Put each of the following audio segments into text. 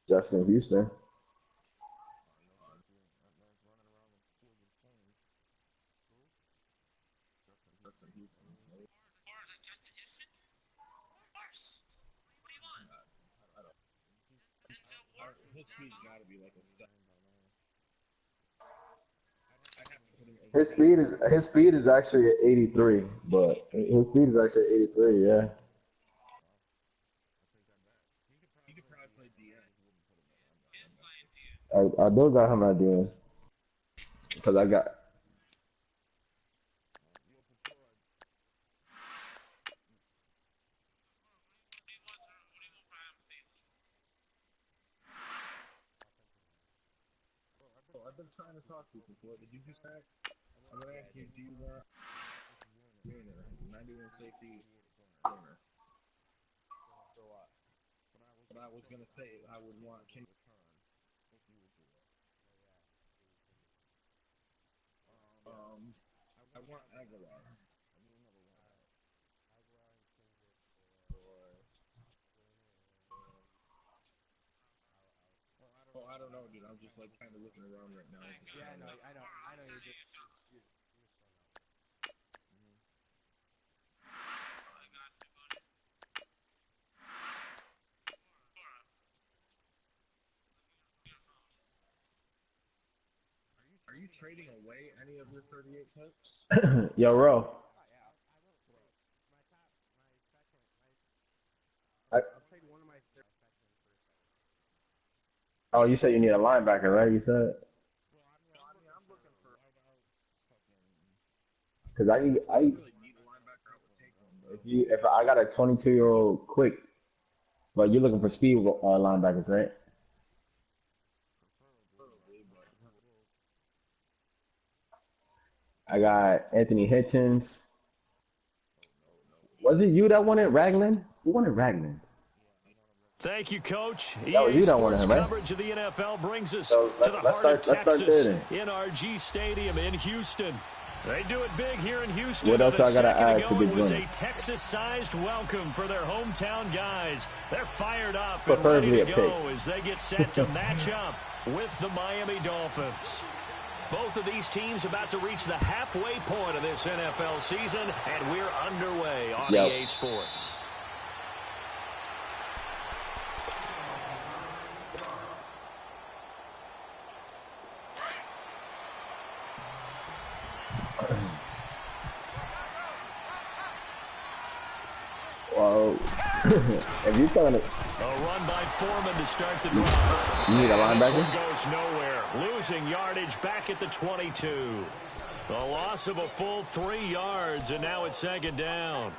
Justin Houston. His speed is actually at 83, but his speed is actually at 83. Yeah, I do got him at the end because I got. Yo, Ro. I, oh, you said you need a linebacker, right? You said because if I got a 22-year-old quick, but you're looking for speed linebackers, right? I got Anthony Hitchens. Was it you that wanted Ragland? Who wanted Ragland? Thank you, Coach. That was EA you that wanted Sports him, right? coverage of the NFL brings us So to the let's heart of start. Let's start there Texas, then. NRG Stadium in Houston. They do it big here in Houston. What else A I gotta second add ago, to the it was game? a Texas-sized welcome for their hometown guys. They're fired up and ready Preferably to a go pick. as they get set to match up with the Miami Dolphins. Both of these teams about to reach the halfway point of this NFL season, and we're underway on Yep. EA Sports. Well, if you're talking to, A run by Foreman to start the drive. you need a And this one linebacker. goes nowhere. Losing yardage back at the 22. The loss of a full 3 yards, and now it's second down.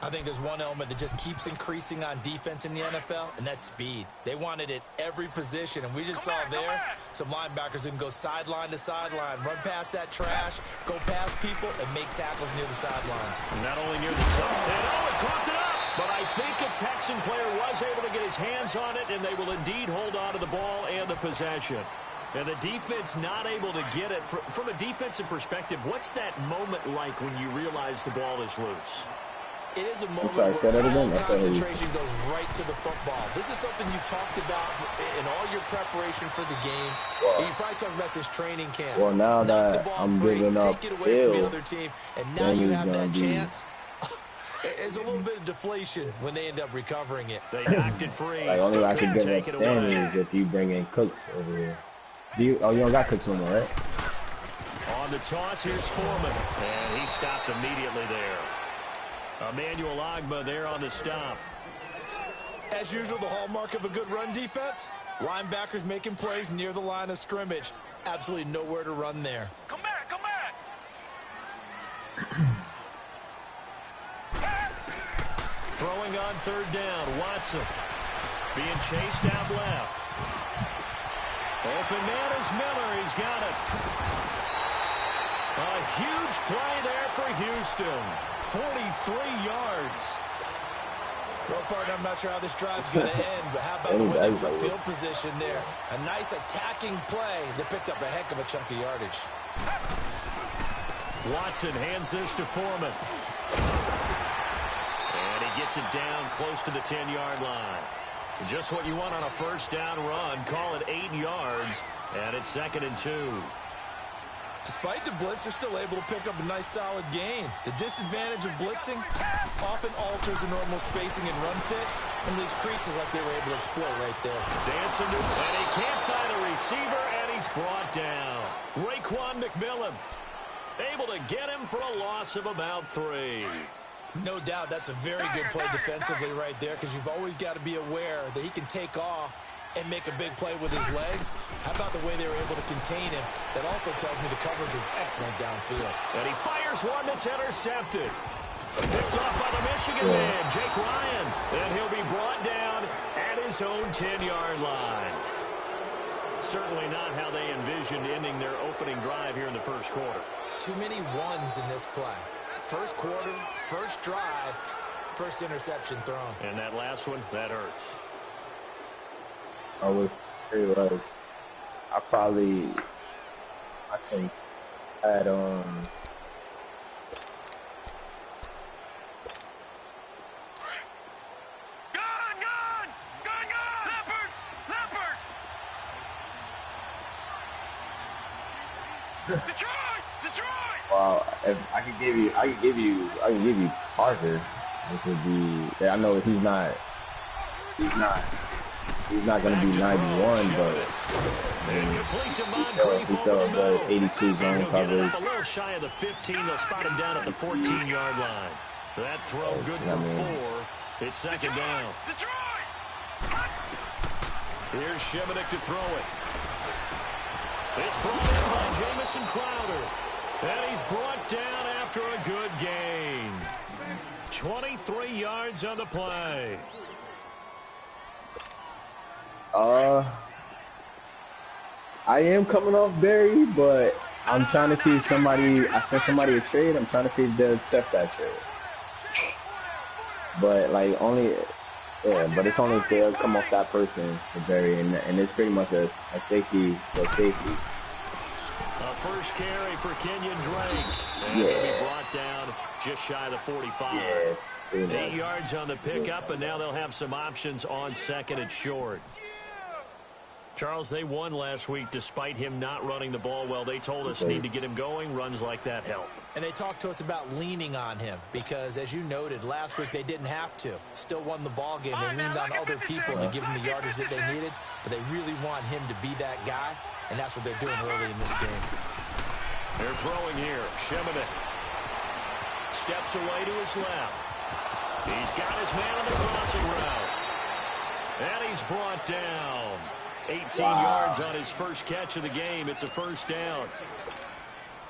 I think there's one element that just keeps increasing on defense in the NFL, and that's speed. They want it at every position, and we just saw there some linebackers who can go sideline to sideline, run past that trash, go past people, and make tackles near the sidelines. Not only near the sideline, it cropped it up. But I think a Texan player was able to get his hands on it, and they will indeed hold on to the ball and the possession. And the defense not able to get it. From a defensive perspective, what's that moment like when you realize the ball is loose? It is a moment sorry, say that where again? all I couldn't hear you. concentration goes right to the football. This is something you've talked about in all your preparation for the game. Wow. You probably talked about since training camp. Well, now Knock the that ball I'm free, giving up take it away from the Hill, other team, and now then you he's have gonna that be. chance. There's a little bit of deflation when they end up recovering it. They knocked it free. Like only way I Cook could can give take up it Stanley away. is if you bring in Cooks over here. Do you? Oh, you don't got Cooks no more, right? On the toss, here's Foreman. And he stopped immediately there. Emmanuel Agba there on the stop. As usual, the hallmark of a good run defense, linebackers making plays near the line of scrimmage. Absolutely nowhere to run there. Come back, come back. Throwing on third down, Watson. Being chased out left. Open man is Miller. He's got it. A huge play there for Houston. 43 yards. Well, partner, I'm not sure how this drive's going to end, but how about the way they put field position there? A nice attacking play that picked up a heck of a chunk of yardage. Watson hands this to Foreman. And he gets it down close to the 10-yard line. Just what you want on a first down run. Call it 8 yards, and it's 2nd and 2. Despite the blitz, they're still able to pick up a nice, solid gain. The disadvantage of blitzing often alters the normal spacing and run fits and leaves creases like they were able to exploit right there. Dancing to, and he can't find a receiver, and he's brought down. Raekwon McMillan able to get him for a loss of about 3. No doubt that's a very good play defensively right there, because you've always got to be aware that he can take off and make a big play with his legs. How about the way they were able to contain him? That also tells me the coverage was excellent downfield. And he fires one that's intercepted. Picked off by the Michigan man, Jake Ryan. And he'll be brought down at his own 10-yard line. Certainly not how they envisioned ending their opening drive here in the first quarter. Too many ones in this play. First quarter, first drive, first interception thrown. And that last one, that hurts. I was pretty like, I think had Gun, Detroit! wow, if I could give you Parker, which would be, I know he's not going to be 91, but he still does 82 zone coverage. A little shy of the 15, they'll spot him down at the 14-yard line. That throw good for 4. It's 2nd down. Here's Shemenek to throw it. It's brought in by Jamison Crowder. And he's brought down after a good gain. 23 yards on the play. I am coming off Barry, but I'm trying to see if I sent somebody a trade. I'm trying to see if they'll accept that trade. But like but it's only if they'll come off that person for Barry, and it's pretty much a safety for safety. A first carry for Kenyon Drake. And he'll be brought down just shy of the 45. Yeah, 8 yards on the pickup, and now they'll have some options on 2nd and short. Charles, they won last week despite him not running the ball well. They told us need to get him going. Runs like that help. And they talked to us about leaning on him because, as you noted, last week they didn't have to. Still won the ball game. They leaned on other people to give them the yardage that they needed, but they really want him to be that guy, and that's what they're doing early in this game. They're throwing here. Shemenek steps away to his left. He's got his man on the crossing route. And he's brought down. 18 yards on his first catch of the game. It's a first down.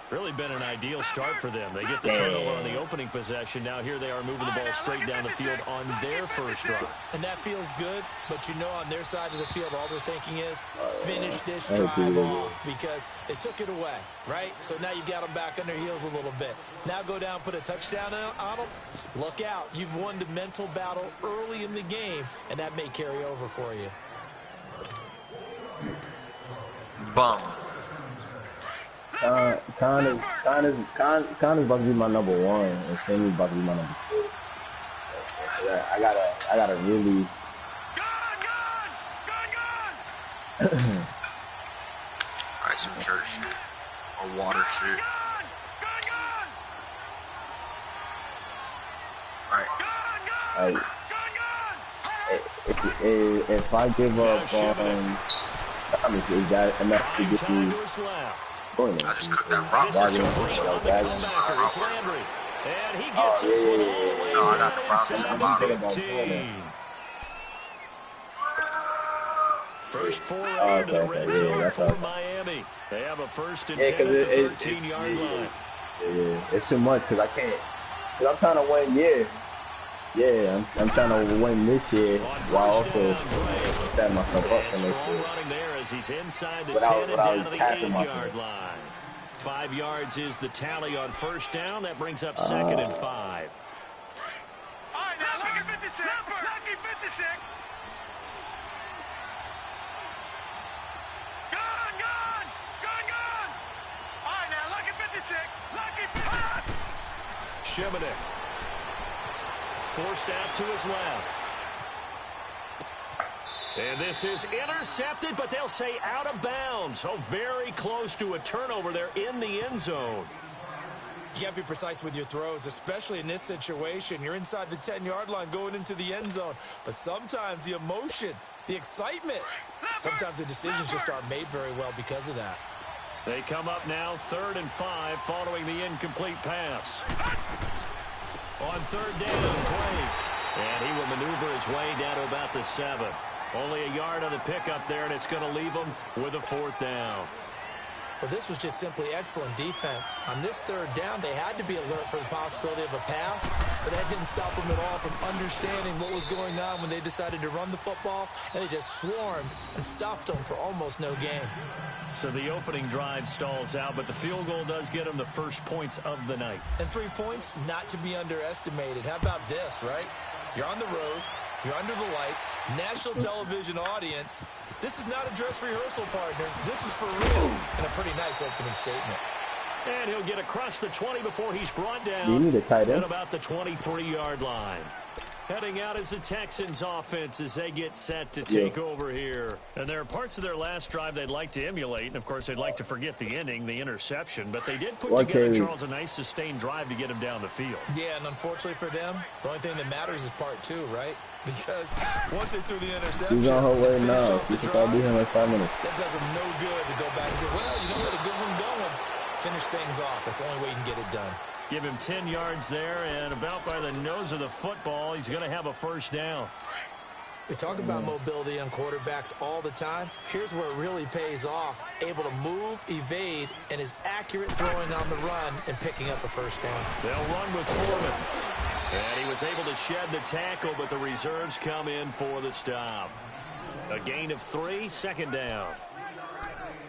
Really been an ideal start for them. They get the turnover on the opening possession. Now here they are moving the ball straight down the field on their first drive. And that feels good, but you know on their side of the field all they're thinking is finish this drive off because they took it away, right? So now you got them back on their heels a little bit. Now go down, put a touchdown on them. Look out. You've won the mental battle early in the game, and that may carry over for you. Bum. Khan is about to be my number 1, and Sammy's about to be my number 2. I gotta really. Alright, some church shit or water shit. Alright. If I give up is that enough to get you going? I just cooked that rock. And he gets this one all the way down inside the 15. First foray into the red zone for Miami. They have a 1st and 10 at the 13-yard line. Yeah, it's too much because I can't. Because I'm trying to win, Yeah, I'm trying to win this year while also setting myself up for next year. Running there as he's inside the 10 and down to the 8-yard line. 5 yards is the tally on first down. That brings up 2nd and 5. All right, now lucky 56. Lucky 56. Gun. All right, now lucky 56. Lucky 56. Shemenek. Forced out to his left. And this is intercepted, but they'll say out of bounds. So very close to a turnover there in the end zone. You got to be precise with your throws, especially in this situation. You're inside the 10-yard line going into the end zone. But sometimes the emotion, the excitement, sometimes the decisions just aren't made very well because of that. They come up now 3rd and 5 following the incomplete pass. On 3rd down, Drake. And he will maneuver his way down to about the 7. Only a yard on the pickup there, and it's going to leave him with a 4th down. Well, this was just simply excellent defense. On this 3rd down, they had to be alert for the possibility of a pass, but that didn't stop them at all from understanding what was going on when they decided to run the football, and they just swarmed and stopped them for almost no gain. So the opening drive stalls out, but the field goal does get them the first points of the night. And 3 points, not to be underestimated. How about this, right? You're on the road. You're under the lights, national television audience. This is not a dress rehearsal, partner. This is for real. And a pretty nice opening statement. And he'll get across the 20 before he's brought down at about the 23-yard line. Heading out is the Texans offense as they get set to take over here. And there are parts of their last drive they'd like to emulate. And, of course, they'd like to forget the ending, the interception. But they did put together, Charles, a nice sustained drive to get him down the field. Yeah, and unfortunately for them, the only thing that matters is part 2, right? Because once they threw the interception, he's on her way now. You should probably be here in like 5 minutes. That does them no good to go back and say, well, you know, we had a good one going. Finish things off. That's the only way you can get it done. Give him 10 yards there, and about by the nose of the football, he's going to have a 1st down. We talk about mobility on quarterbacks all the time. Here's where it really pays off. Able to move, evade, and is accurate throwing on the run and picking up a 1st down. They'll run with Foreman. And he was able to shed the tackle, but the reserves come in for the stop. A gain of 3, 2nd down.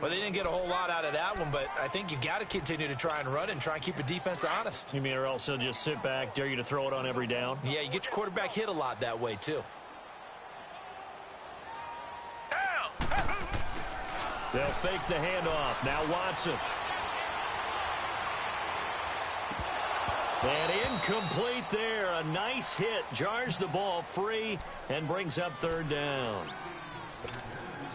Well, they didn't get a whole lot out of that one, but I think you got to continue to try and run and try and keep the defense honest. You mean or else they'll just sit back, dare you to throw it on every down? Yeah, you get your quarterback hit a lot that way, too. They'll fake the handoff. Now Watson. And incomplete there. A nice hit. Jars the ball free and brings up 3rd down.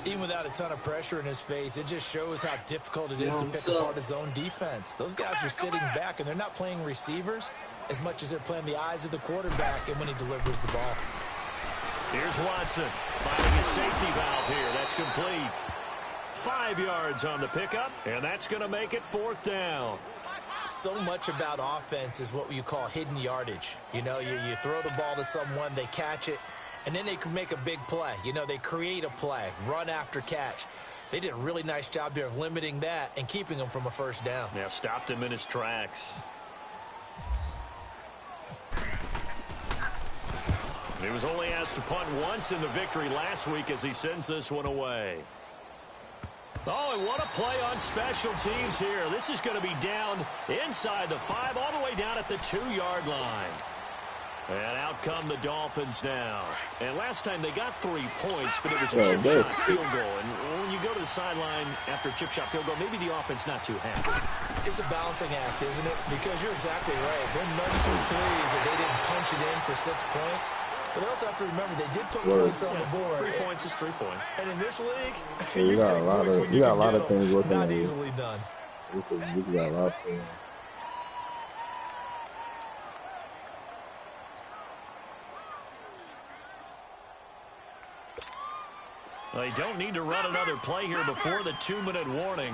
Even without a ton of pressure in his face, it just shows how difficult it is to pick apart his own defense. Those guys are sitting back, and they're not playing receivers as much as they're playing the eyes of the quarterback and when he delivers the ball. Here's Watson finding a safety valve here. That's complete. 5 yards on the pickup, and that's going to make it 4th down. So much about offense is what you call hidden yardage. You know, you throw the ball to someone, they catch it, and then they can make a big play. You know, they create a play, run after catch. They did a really nice job there of limiting that and keeping him from a 1st down. Yeah, stopped him in his tracks. He was only asked to punt once in the victory last week as he sends this one away. Oh, and what a play on special teams here. This is going to be down inside the 5, all the way down at the 2-yard line. And out come the Dolphins now. And last time they got 3 points, but it was a chip shot field goal. And when you go to the sideline after a chip shot field goal, maybe the offense not too happy. It's a balancing act, isn't it? Because you're exactly right. They're none too pleased that they didn't punch it in for 6 points. But they also have to remember they did put points on the board. 3 points is 3 points. And in this league, you got a lot of, you got a lot of things working on not easily done. You got a lot of things. They don't need to run another play here before the 2-minute warning.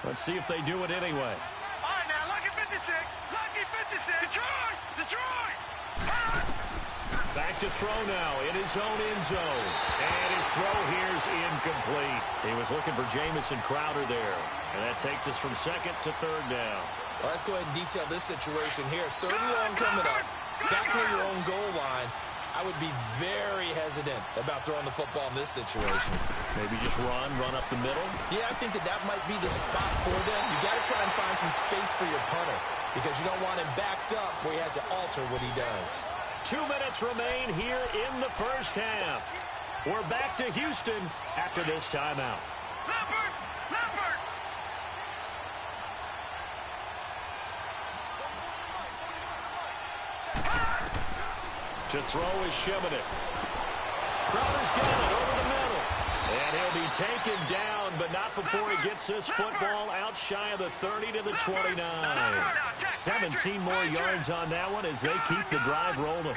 Let's see if they do it anyway. All right, now, lucky 56. Lucky 56. Detroit! Detroit! Back to throw now in his own end zone. And his throw here's incomplete. He was looking for Jamison Crowder there. And that takes us from 2nd to 3rd down. Well, let's go ahead and detail this situation here. 3rd and long coming up. Back near your own goal line. I would be very hesitant about throwing the football in this situation. Maybe just run up the middle? Yeah, I think that might be the spot for them. You got to try and find some space for your punter because you don't want him backed up where he has to alter what he does. 2 minutes remain here in the 1st half. We're back to Houston after this timeout. Leopard! Leopard! To throw is Sheminik. Crowder's got it over the middle. And he'll be taken down, but not before he gets this football out shy of the 30 to the 29. 17 more yards on that one as they keep the drive rolling.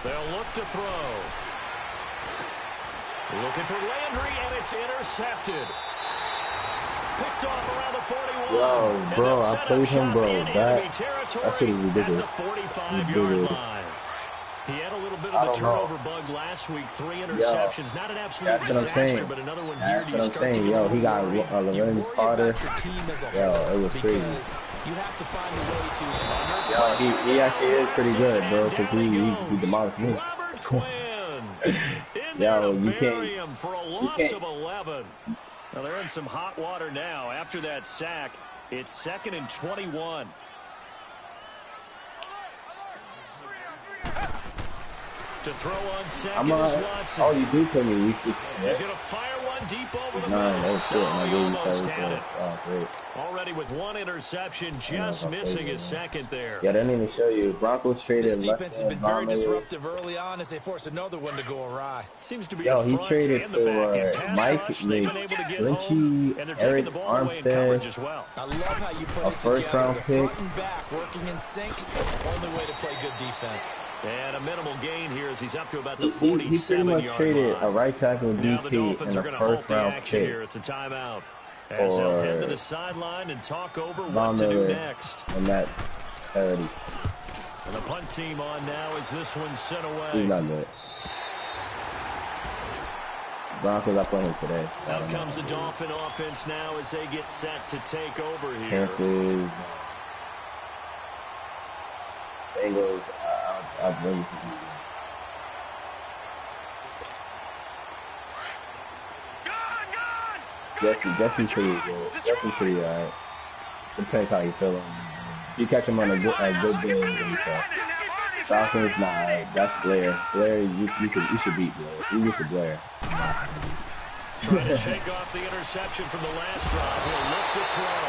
They'll look to throw. Looking for Landry, and it's intercepted. Picked off around the 41. Yo, bro, I played him, bro. That shit is ridiculous. At the 45-yard line. He had a little bit of a turnover bug last week. 3 interceptions. Not an absolute disaster, but another one here. That's what I'm saying. Yo, he got Lorenz Carter. Yo, it was crazy. You have to find a way to. Yo, he actually is pretty good, bro, because he demolished me. Robert Quinn. Yo, you bury him for a loss of 11. Well, they're in some hot water now. After that sack, it's 2nd and 21. To throw on second is Watson. Oh, you do tell me we should. He's going to fire one deep over the middle. Almost had it. Oh, great. Already with 1 interception, just missing his second there. Yeah, they didn't even show you. Broncos traded. This defense has been very disruptive early on as they force another one to go awry. Seems to be he traded for Mike Lynchy, Eric Armstead, well. I love how you put a first-round pick. Front and back, working in sync. Only way to play good defense. And a minimal gain here as he's up to about the 47-yard line. He pretty much traded a right tackle DT and a first-round pick. Here. It's a timeout. As they'll head to the sideline and talk over what to do next. And that 30. And the punt team on now as this one's sent away. He's not good. Broncos are playing today. Out comes the Dolphin offense now as they get set to take over here. Panthers, Bengals, I've really Jesse's pretty good. Jesse's pretty alright. Depends how you feel him. You catch him on a good day and stuff. Falcons, nah, that's Blair. Blair, you should beat Blair. You used to Blair. Trying to shake off the interception from the last drive. He'll look to throw.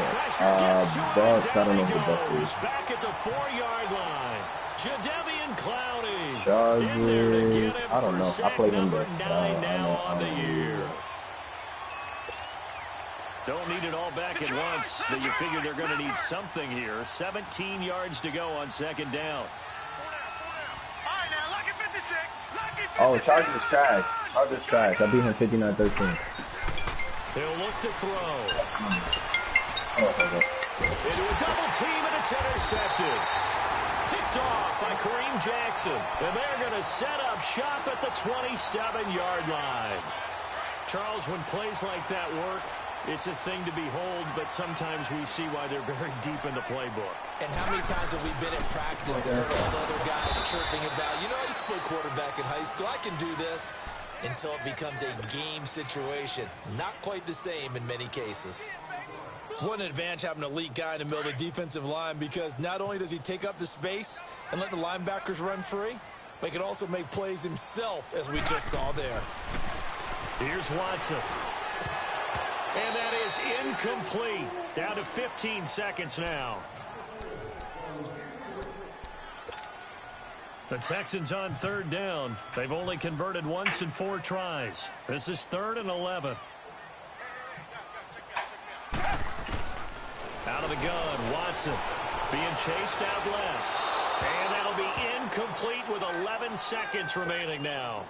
Pressure gets to him, and down he goes. Back at the 4-yard line. Jadeveon Clowney. Chargers, I don't know. I played him there. Now on the year. Don't need it all back at once, but you figure they're going to need something here. 17 yards to go on 2nd down. Oh, Chargers is trash. Chargers trash. I beat him 59-13. He'll look to throw. Okay. Into a double team, and it's intercepted. Picked off by Kareem Jackson. And they're going to set up shop at the 27-yard line. Charles, when plays like that work, it's a thing to behold, but sometimes we see why they're very deep in the playbook. And how many times have we been in practice and heard all the other guys chirping about, you know, I used to play quarterback in high school, I can do this, until it becomes a game situation. Not quite the same in many cases. What an advantage having an elite guy in the middle of the defensive line, because not only does he take up the space and let the linebackers run free, but he can also make plays himself, as we just saw there. Here's Watson. And that is incomplete. Down to 15 seconds now. The Texans on 3rd down. They've only converted once in 4 tries. This is 3rd and 11. Out of the gun, Watson being chased out left. And that'll be incomplete with 11 seconds remaining now.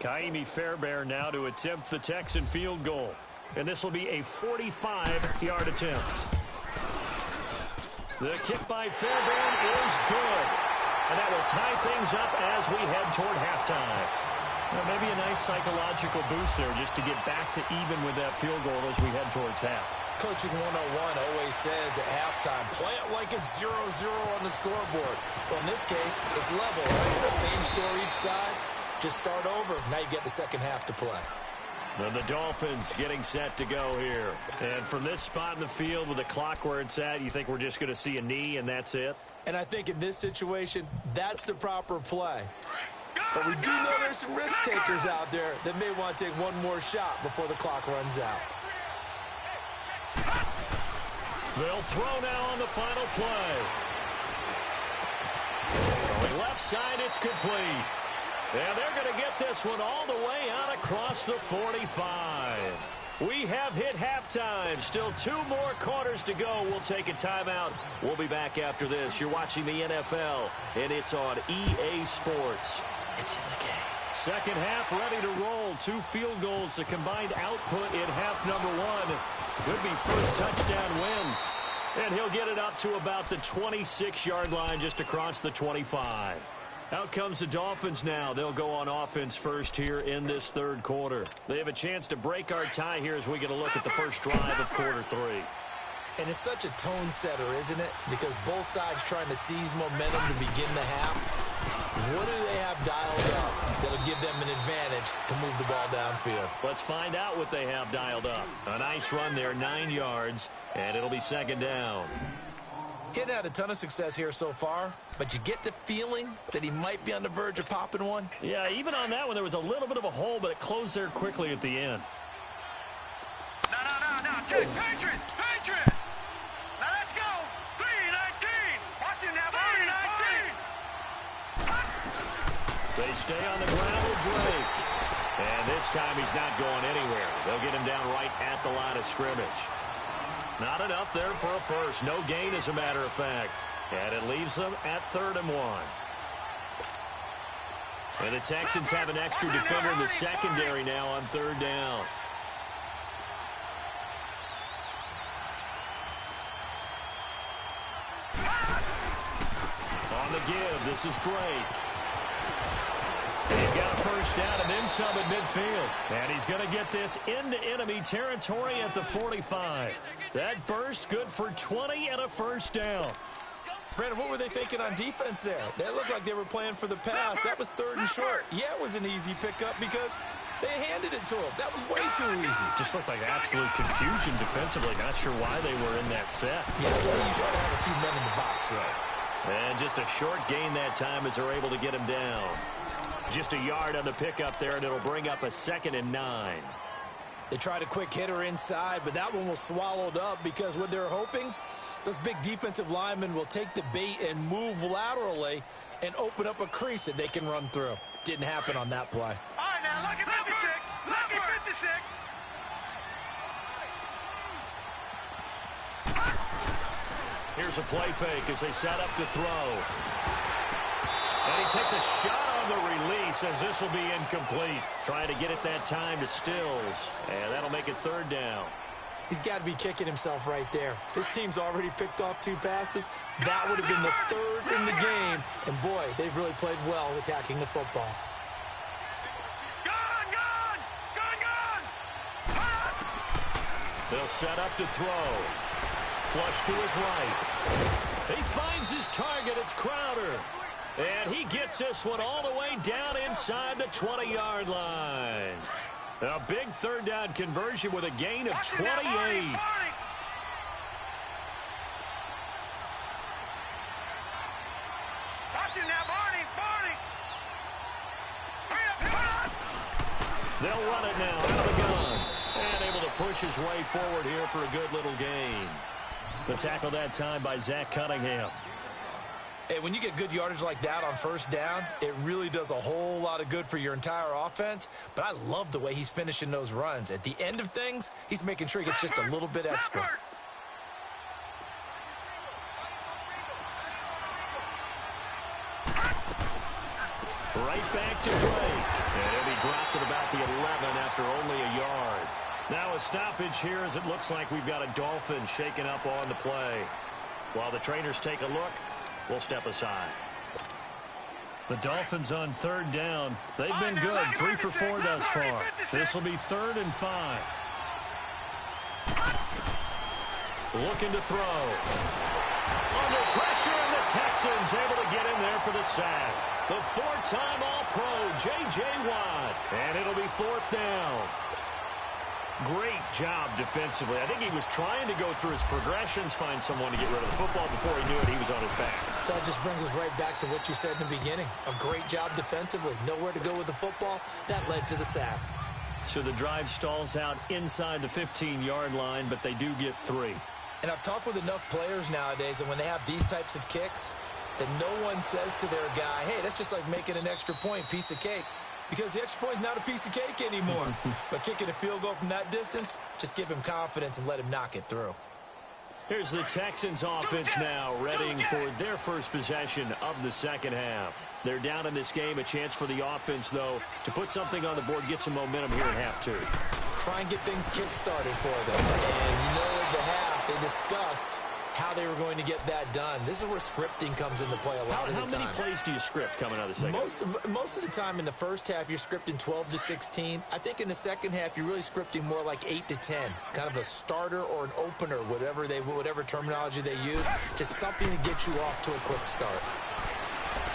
Kaimi Fairbairn now to attempt the Texan field goal. And this will be a 45-yard attempt. The kick by Fairbairn is good. And that will tie things up as we head toward halftime. Well, maybe a nice psychological boost there just to get back to even with that field goal as we head towards half. Coaching 101 always says at halftime, play it like it's 0-0 on the scoreboard. Well, in this case, it's level, right? The same score each side. Just start over. Now you get the second half to play. And the Dolphins getting set to go here. And from this spot in the field with the clock where it's at, you think we're just going to see a knee and that's it? And I think in this situation, that's the proper play. But we do know there's some risk takers out there that may want to take one more shot before the clock runs out. They'll throw now on the final play. Going left side, it's complete. And they're going to get this one all the way out across the 45. We have hit halftime. Still 2 more quarters to go. We'll take a timeout. We'll be back after this. You're watching the NFL, and it's on EA Sports. It's in the game. Second half ready to roll. 2 field goals, the combined output in half number 1. Could be first touchdown wins. And he'll get it up to about the 26-yard line just across the 25. Out comes the Dolphins now. They'll go on offense first here in this third quarter. They have a chance to break our tie here as we get a look at the first drive of quarter 3. And it's such a tone setter, isn't it? Because both sides trying to seize momentum to begin the half. What do they have dialed up that'll give them an advantage to move the ball downfield? Let's find out what they have dialed up. A nice run there, 9 yards, and it'll be second down. Getting had a ton of success here so far, but you get the feeling that he might be on the verge of popping one. Yeah, even on that one, there was a little bit of a hole, but it closed there quickly at the end. No. Just Patriot. Now let's go. 3-19. Watch it now. 3-19. They stay on the ground with Drake. And this time he's not going anywhere. They'll get him down right at the line of scrimmage. Not enough there for a first. No gain, as a matter of fact. And it leaves them at 3rd and 1. And the Texans have an extra defender in the secondary now on 3rd down. On the give, this is Drake. He's got a first down and then some at midfield. And he's going to get this into enemy territory at the 45. That burst good for 20 and a first down. Brandon, what were they thinking on defense there? They looked like they were playing for the pass. That was 3rd and short. Yeah, it was an easy pickup because they handed it to him. That was way too easy. Just looked like absolute confusion defensively. Not sure why they were in that set. Yeah, so you try to have a few men in the box there. And just a short gain that time as they're able to get him down. Just a yard on the pickup there, and it'll bring up a 2nd and 9. They tried a quick hitter inside, but that one was swallowed up because what they're hoping, those big defensive linemen will take the bait and move laterally and open up a crease that they can run through. Didn't happen on that play. All right, now, look at 56. Look at 56. Here's a play fake as they set up to throw. And he takes a shot on the release as this will be incomplete. Trying to get it that time to Stills. And that'll make it 3rd down. He's got to be kicking himself right there. His team's already picked off 2 passes. That would have been the 3rd in the game. And, boy, they've really played well attacking the football. Gone! They'll set up to throw. Flush to his right. He finds his target. It's Crowder. And he gets this one all the way down inside the 20-yard line. A big 3rd down conversion with a gain of 28. They'll run it now out of the gun. And able to push his way forward here for a good little gain. The tackle that time by Zach Cunningham. Hey, when you get good yardage like that on 1st down, it really does a whole lot of good for your entire offense. But I love the way he's finishing those runs. At the end of things, he's making sure he gets just a little bit extra. Right back to Drake. And he'll be dropped at about the 11 after only a yard. Now a stoppage here as it looks like we've got a Dolphin shaken up on the play. While the trainers take a look, we'll step aside. The Dolphins on 3rd down. They've been good. 3 for 4 thus far. This will be 3rd and 5. Looking to throw. Under pressure, and the Texans able to get in there for the sack. The 4-time All-Pro, J.J. Watt. And it'll be 4th down. Great job defensively. I think he was trying to go through his progressions, find someone to get rid of the football. Before he knew it, he was on his back. So that just brings us right back to what you said in the beginning. A great job defensively. Nowhere to go with the football. That led to the sack. So the drive stalls out inside the 15-yard line, but they do get 3. And I've talked with enough players nowadays, and when they have these types of kicks, that no one says to their guy, hey, that's just like making an extra point, piece of cake. Because the extra point is not a piece of cake anymore. But kicking a field goal from that distance, just give him confidence and let him knock it through. Here's the Texans offense now, readying for their first possession of the second half. They're down in this game. A chance for the offense, though, to put something on the board, get some momentum here at half two. Try and get things kick-started for them. And you know, at the half, they discussed how they were going to get that done. This is where scripting comes into play a lot of the time. How many plays do you script coming out of the second half? Most of the time in the first half, you're scripting 12 to 16. I think in the second half, you're really scripting more like 8 to 10. Kind of a starter or an opener, whatever terminology they use. Just something to get you off to a quick start.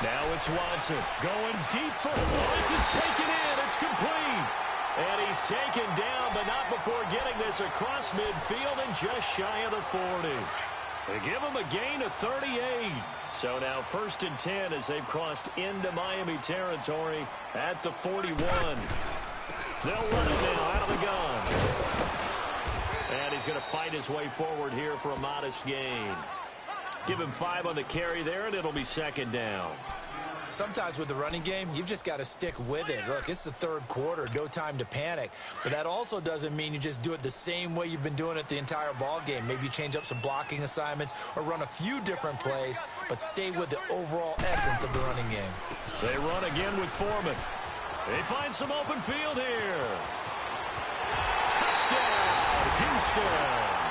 Now it's Watson going deep for this is taken in. It's complete. And he's taken down, but not before getting this across midfield and just shy of the 40. They give him a gain of 38. So now 1st and 10 as they've crossed into Miami territory at the 41. They'll run it now out of the gun. And he's going to fight his way forward here for a modest gain. Give him 5 on the carry there, and it'll be 2nd down. Sometimes with the running game, you've just got to stick with it. Look, it's the 3rd quarter, no time to panic. But that also doesn't mean you just do it the same way you've been doing it the entire ball game. Maybe you change up some blocking assignments or run a few different plays, but stay with the overall essence of the running game. They run again with Foreman. They find some open field here. Touchdown, Houston.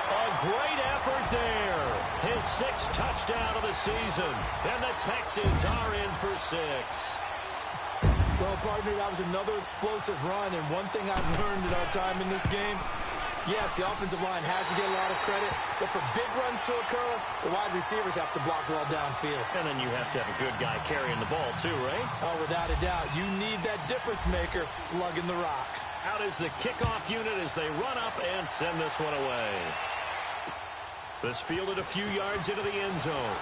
A great effort there. His 6th touchdown of the season. And the Texans are in for 6. Well, partner, that was another explosive run. And one thing I've learned in our time in this game, yes, the offensive line has to get a lot of credit. But for big runs to occur, the wide receivers have to block well downfield. And then you have to have a good guy carrying the ball too, right? Oh, without a doubt. You need that difference maker lugging the rock. Out is the kickoff unit as they run up and send this one away. This fielded a few yards into the end zone.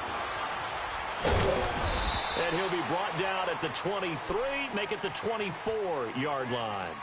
And he'll be brought down at the 23, make it the 24-yard line.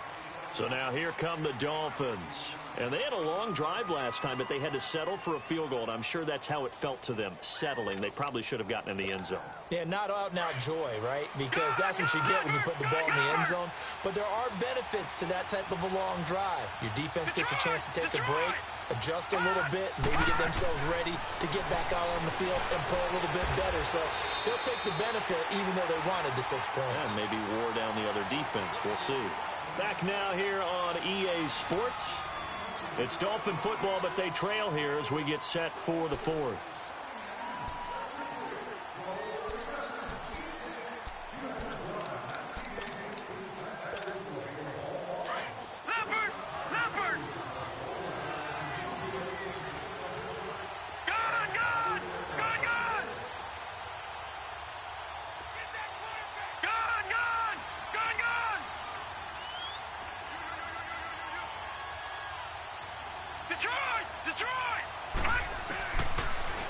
So now here come the Dolphins. And they had a long drive last time, but they had to settle for a field goal, and I'm sure that's how it felt to them, settling. They probably should have gotten in the end zone. Yeah, not out-and-out joy, right? Because that's what you get when you put the ball in the end zone. But there are benefits to that type of a long drive. Your defense gets a chance to take a break, adjust a little bit, maybe get themselves ready to get back out on the field and play a little bit better. So they'll take the benefit even though they wanted the 6 points. And maybe wore down the other defense. We'll see. Back now here on EA Sports. It's Dolphin football, but they trail here as we get set for the 4th.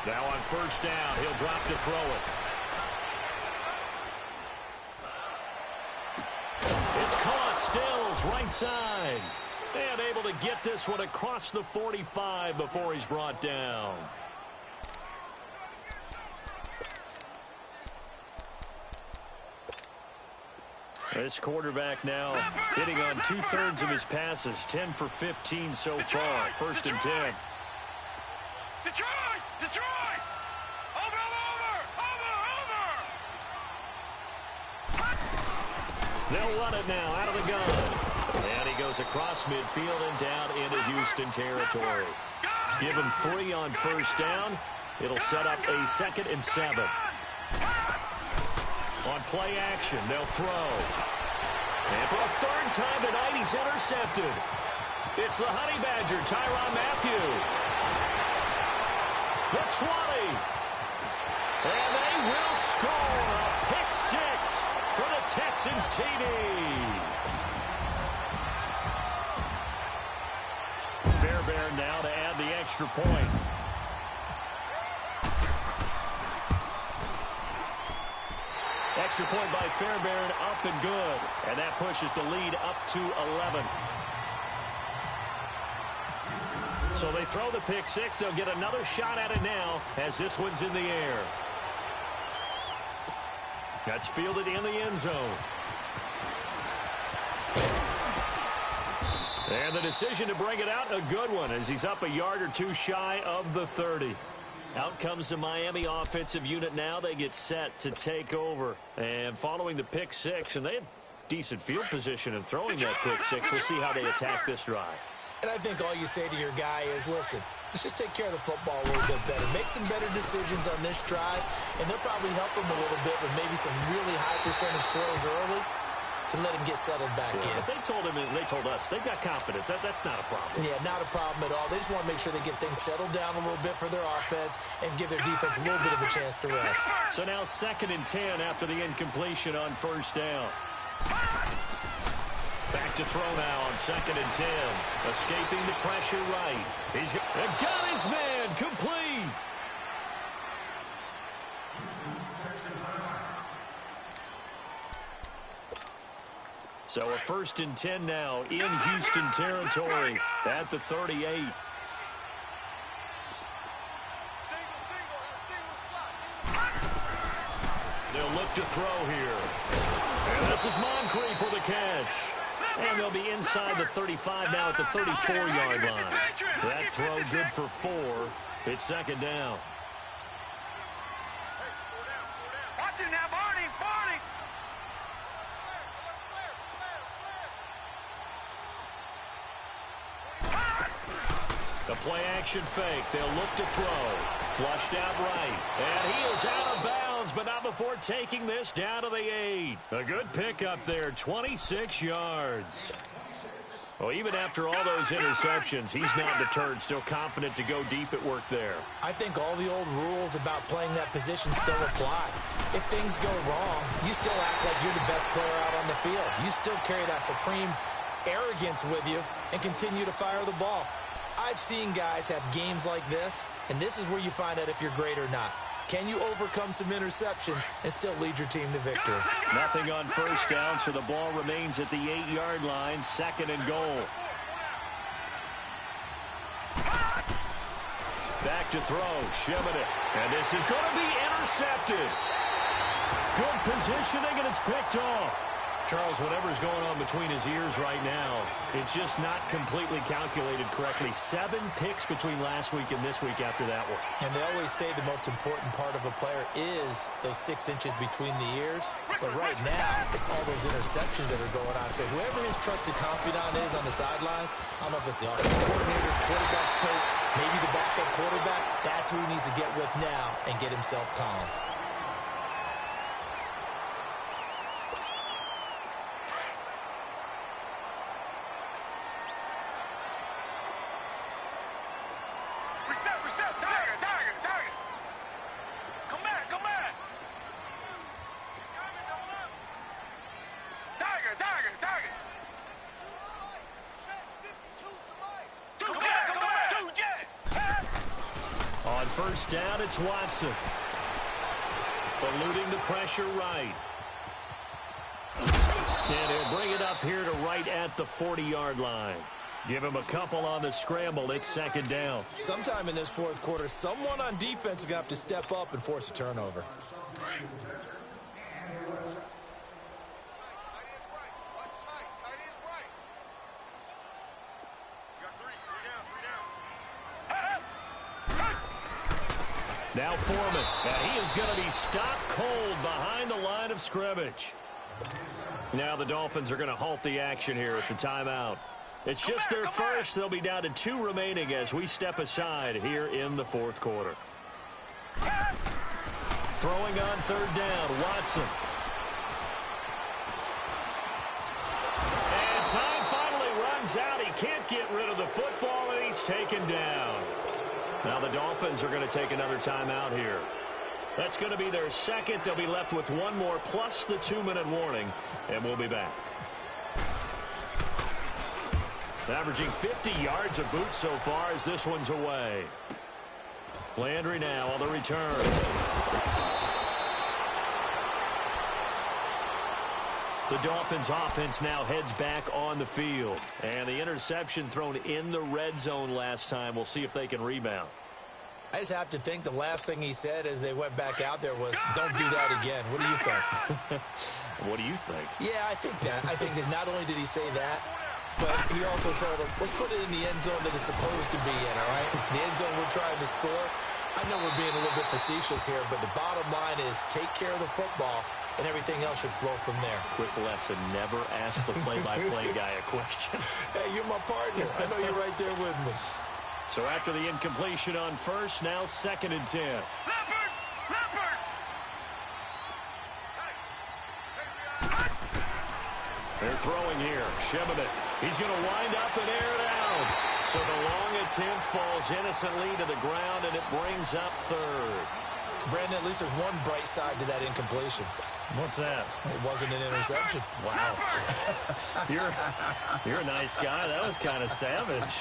Now on 1st down, he'll drop to throw it. It's caught, Stills, right side. And able to get this one across the 45 before he's brought down. This quarterback now hitting on 2/3 of his passes, 10 for 15 so far. 1st and 10. Detroit! Over! They'll run it now out of the gun. And he goes across midfield and down into Houston territory. Give him 3 on 1st down. It'll set up a 2nd and 7. On play action, they'll throw. And for a 3rd time tonight, he's intercepted. It's the Honey Badger, Tyrann Mathieu. The 20. And they will score a pick 6 for the Texans TD. Fairbairn now to add the extra point. Extra point by Fairbairn, up and good. And that pushes the lead up to 11. So they throw the pick 6. They'll get another shot at it now as this one's in the air. That's fielded in the end zone. And the decision to bring it out, a good one, as he's up a yard or two shy of the 30. Out comes the Miami offensive unit now. They get set to take over. And following the pick six, and they had decent field position in throwing that pick six. We'll see how they attack this drive. And I think all you say to your guy is, listen, let's just take care of the football a little bit better. Make some better decisions on this drive, and they'll probably help him a little bit with maybe some really high percentage throws early to let him get settled back in. But they told him, and they told us, they've got confidence. That's not a problem. Yeah, not a problem at all. They just want to make sure they get things settled down a little bit for their offense and give their defense a little bit of a chance to rest. So now 2nd and 10 after the incompletion on 1st down. Back to throw now on 2nd and 10. Escaping the pressure right. He's got his man complete. So a 1st and 10 now in Houston territory at the 38. They'll look to throw here. And this is Moncrief for the catch. And they'll be inside the 35 now at the 34-yard line. That throw good for 4. It's 2nd down. Watch it now, Barney, Barney. The play-action fake. They'll look to throw. Flushed out right. And he is out of bounds, but not before taking this down to the 8. A good pickup there, 26 yards. Well, even after all those interceptions, he's not deterred, still confident to go deep at work there. I think all the old rules about playing that position still apply. If things go wrong, you still act like you're the best player out on the field. You still carry that supreme arrogance with you and continue to fire the ball. I've seen guys have games like this, and this is where you find out if you're great or not. Can you overcome some interceptions and still lead your team to victory? Nothing on 1st down, so the ball remains at the 8-yard line, 2nd and goal. Back to throw, Shimon, and this is going to be intercepted. Good positioning, and it's picked off. Charles, whatever's going on between his ears right now, it's just not completely calculated correctly. 7 picks between last week and this week after that one. And they always say the most important part of a player is those 6 inches between the ears. But right now, it's all those interceptions that are going on. So whoever his trusted confidant is on the sidelines, I don't know if it's the offensive coordinator, quarterback's coach, maybe the backup quarterback, that's who he needs to get with now and get himself calm. On 1st down, it's Watson. Eluding the pressure right. And he'll bring it up here to right at the 40-yard line. Give him a couple on the scramble. It's 2nd down. Sometime in this 4th quarter, someone on defense is going to have to step up and force a turnover. Now Foreman, and he is going to be stopped cold behind the line of scrimmage. Now the Dolphins are going to halt the action here. It's a timeout. It's just their first. They'll be down to 2 remaining as we step aside here in the 4th quarter. Throwing on 3rd down, Watson. And time finally runs out. He can't get rid of the football, and he's taken down. Now the Dolphins are going to take another timeout here. That's going to be their 2nd. They'll be left with 1 more plus the 2-minute warning, and we'll be back. Averaging 50 yards a boot so far as this one's away. Landry now on the return. The Dolphins offense now heads back on the field. And the interception thrown in the red zone last time. We'll see if they can rebound. I just have to think the last thing he said as they went back out there was, don't do that again. What do you think? What do you think? Yeah, I think that. I think that not only did he say that, but he also told him, let's put it in the end zone that it's supposed to be in, all right? The end zone we're trying to score. I know we're being a little bit facetious here, but the bottom line is take care of the football, and everything else should flow from there. Quick lesson, never ask the play-by-play guy a question. Hey, you're my partner. I know you're right there with me. So after the incompletion on first, now 2nd and 10. Leopard! They're throwing here. Shimmick. He's going to wind up and air it out. So the long attempt falls innocently to the ground, and it brings up 3rd. Brandon, at least there's one bright side to that incompletion. What's that? It wasn't an interception. Wow. You're a nice guy. That was kind of savage.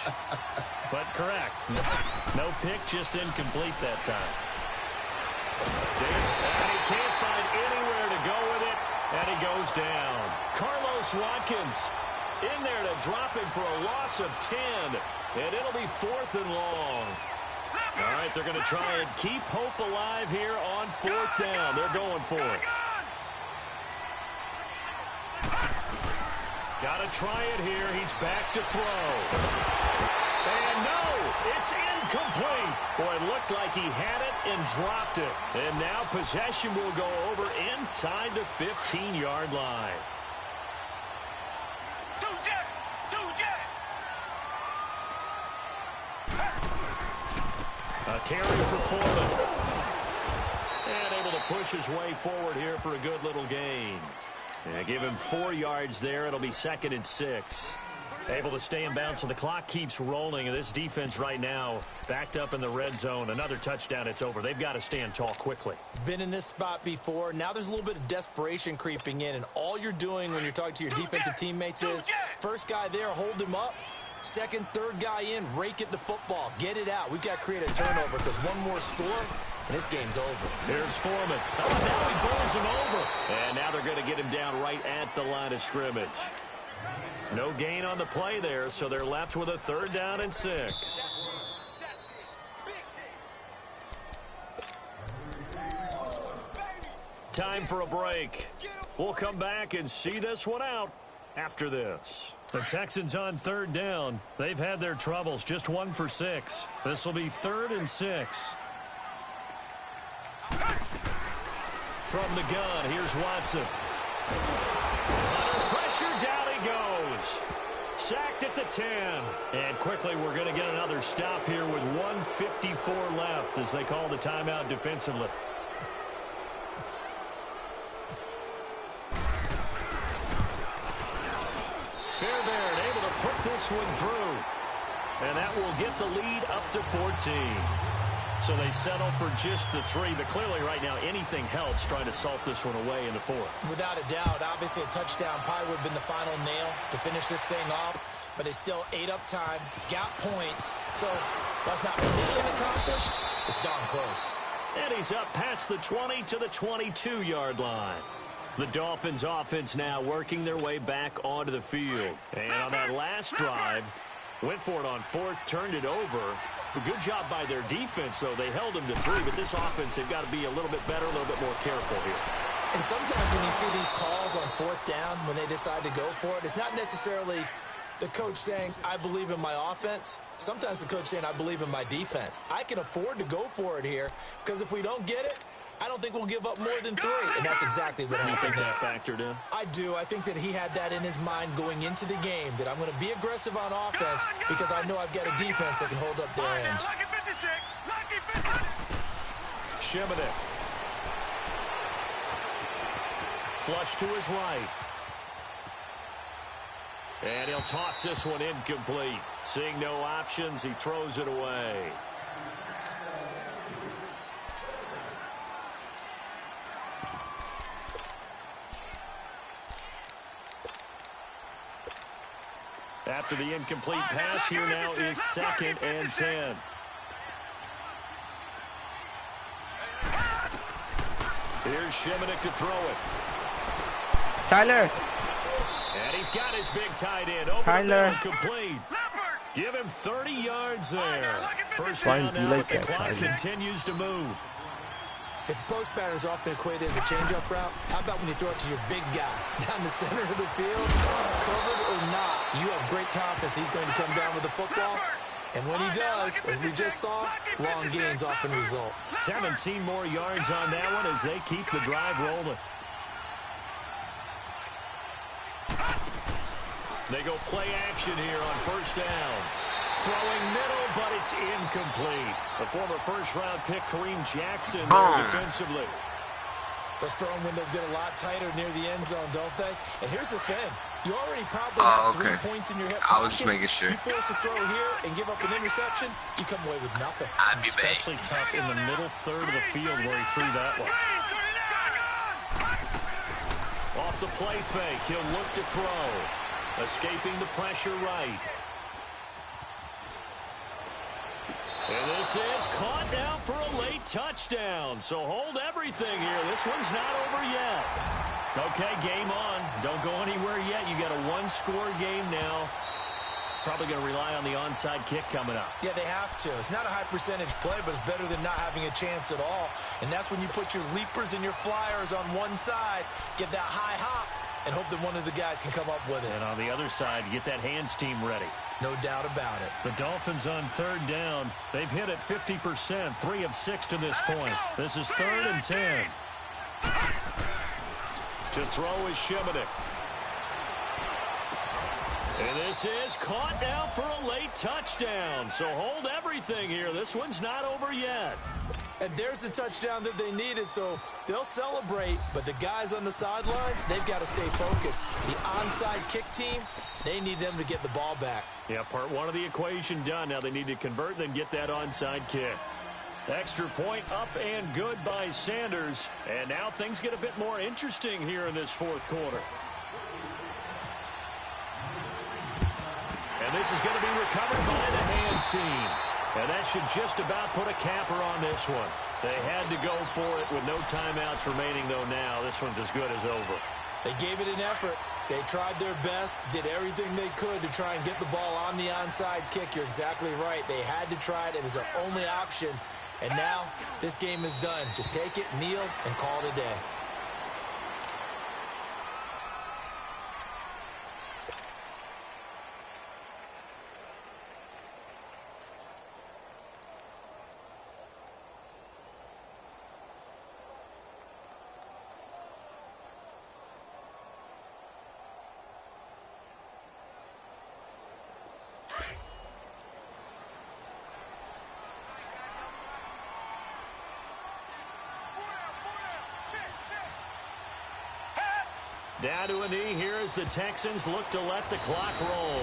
But correct. No pick, just incomplete that time. And he can't find anywhere to go with it, and he goes down. Carlos Watkins in there to drop him for a loss of 10, and it'll be 4th and long. All right, they're going to try and keep hope alive here on 4th down. They're going for it. Got to try it here. He's back to throw. And no, it's incomplete. Boy, it looked like he had it and dropped it. And now possession will go over inside the 15-yard line. A carry for Foreman. And able to push his way forward here for a good little gain. And give him 4 yards there. It'll be 2nd and 6. Able to stay in bounds, so the clock keeps rolling. And this defense right now backed up in the red zone. Another touchdown, it's over. They've got to stand tall quickly. Been in this spot before. Now there's a little bit of desperation creeping in. And all you're doing when you're talking to your defensive teammates is, first guy there, hold him up. Second, third guy in, rake at the football. Get it out. We've got to create a turnover because one more score, and this game's over. Here's Foreman. Oh, now he bowls him over. And now they're going to get him down right at the line of scrimmage. No gain on the play there, so they're left with a 3rd down and 6. Time for a break. We'll come back and see this one out after this. The Texans on 3rd down. They've had their troubles, just 1 for 6. This will be 3rd and 6. From the gun, here's Watson. Under pressure, down he goes. Sacked at the 10. And quickly, we're going to get another stop here with 1:54 left as they call the timeout defensively. Fairbairn able to put this one through. And that will get the lead up to 14. So they settle for just the 3. But clearly right now anything helps trying to salt this one away in the 4th. Without a doubt, obviously a touchdown probably would have been the final nail to finish this thing off. But they still ate up time, got points. So that's not mission accomplished. It's darn close. And he's up past the 20 to the 22-yard line. The Dolphins offense now working their way back onto the field. And on that last drive, went for it on 4th, turned it over. A good job by their defense, though. They held them to 3, but this offense, they've got to be a little bit better, a little bit more careful here. And sometimes when you see these calls on 4th down, when they decide to go for it, it's not necessarily the coach saying, I believe in my offense. Sometimes the coach saying, I believe in my defense. I can afford to go for it here because if we don't get it, I don't think we'll give up more than 3. And that's exactly what happened. You think that factored in? I do. I think that he had that in his mind going into the game, that I'm going to be aggressive on offense because I know I've got a defense that can hold up their end. Shimmick. Flush to his right. And he'll toss this one incomplete. Seeing no options, he throws it away. After the incomplete pass, here now is 2nd and 10. Here's Shimmick to throw it. Tyler. And he's got his big tight end. Over Tyler. the middle, complete. Give him 30 yards there. First Why down did you now, like but the that, clock Charlie? continues to move. If post pattern is often equated as a change-up route, how about when you throw it to your big guy down the center of the field? Covered or not, you have great confidence he's going to come down with the football. And when he does, as we just saw, long gains often result. 17 more yards on that one as they keep the drive rolling. They go play action here on first down. Throwing middle, but it's incomplete. The former first-round pick, Kareem Jackson, there defensively. Those throwing windows get a lot tighter near the end zone, don't they? And here's the thing. You already probably have 3 points in your hip pocket. I was just making sure. You force a throw here and give up an interception, you come away with nothing. I'd be bait. Especially tough in the middle third of the field where he threw that one. Off the play fake, he'll look to throw. Escaping the pressure right. And this is caught now for a late touchdown. So hold everything here. This one's not over yet. Okay, game on. Don't go anywhere yet. You got a one-score game now. Probably going to rely on the onside kick coming up. Yeah, they have to. It's not a high percentage play, but it's better than not having a chance at all. And that's when you put your leapers and your flyers on one side, get that high hop, and hope that one of the guys can come up with it. And on the other side, get that hands team ready. No doubt about it. The Dolphins on third down. They've hit it 50%, 3 of 6 to this point. This is 3rd and 10. To throw is Shimonik. And this is caught now for a late touchdown. So hold everything here. This one's not over yet. And there's the touchdown that they needed, so they'll celebrate. But the guys on the sidelines, they've got to stay focused. The onside kick team, they need them to get the ball back. Yeah, part 1 of the equation done. Now they need to convert and get that onside kick. Extra point up and good by Sanders. And now things get a bit more interesting here in this 4th quarter. And this is going to be recovered by the hands team. And that should just about put a capper on this one. They had to go for it with no timeouts remaining, though, now. This one's as good as over. They gave it an effort. They tried their best, did everything they could to try and get the ball on the onside kick. You're exactly right. They had to try it. It was their only option. And now this game is done. Just take it, kneel, and call it a day. Down to a knee here as the Texans look to let the clock roll.